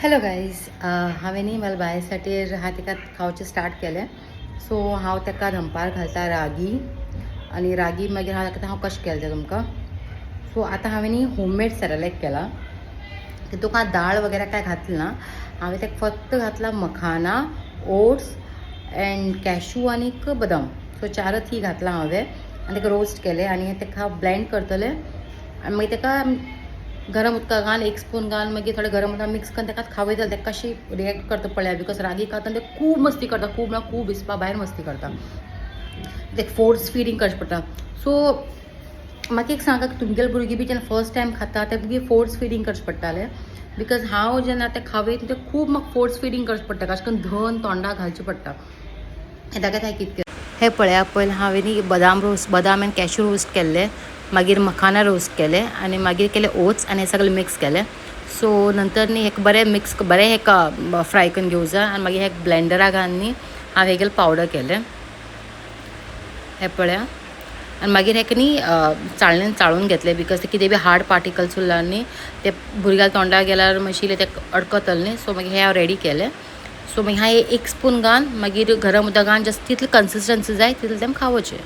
Hello guys हांवें न्ही मला बायसाठी तेका खावचें स्टार्ट केलें. सो हांव तेका दनपार घालता रागी आनी रागी मागीर हांव कशें केलें तें तुमकां. सो आतां हांवें न्ही होममेड सेरेलॅक केला. तितूंत दाळ वगैरे काय घातलें ना. हांवें तेका फक्त घातला मखाना, ओट्स एंड कॅशू आनी बदाम. सो चारच ही घातला हांवें आनी तेका रोस्ट केलें आनी तेका ब्लेंड करतलें आनी मागीर तेका गरम उदका घाल 1 स्पून घाल मागीर थोडें गरम उदक मिक्स करून तेका खावयतलें. तेका कशी रिएक्ट करता पळया. बिकॉज रागी खातना ते खूब मस्ती करता, खूब ना खूब हिसपा भायर मस्ती करता. तेका फोर्स फिडींग करचें पडटा. सो म्हाका एक सांगा की तुमगेले भुरगीं बी जेन्ना फर्स्ट टायम खाता ते बी फोर्स फिडींग करचें पडटालें. बिकॉज हांव जेन्ना तें खावयता तें खूब म्हाका फोर्स फिडींग करचें पडटा. अशें करून धन तोंडाक घालचें पडटा. ताका हांवें कितें केलें हें पळया. पयलीं हांवें न्ही बदाम आनी कॅशू रोस्ट केल्ले, मागीर मखाना रोस्ट केले आनी मागीर केले ओट्स आनी हें सगळें मिक्स केलें. सो नंतर न्ही एक बरें हेका फ्राय करून घेवं जाय आनी मागीर हें ब्लेंडरा घालून न्ही हांवें हेगेलें पावडर केलें. हें पळया. आनी मागीर हेका न्ही चाळून घेतलें. बिकॉज ते कितें बी हार्ड पार्टिकल्स उरला न्ही ते भुरग्यां तोंडाक गेल्यार मातशें ते अडकतलें न्ही. सो मागीर हें हांव रेडी केलें. सो मागीर हांवें 1 स्पून घालून मागीर गरम उदक घालून जस्ट तितलें कन्सिस्टन्सी जाय तितलें तें खावचें.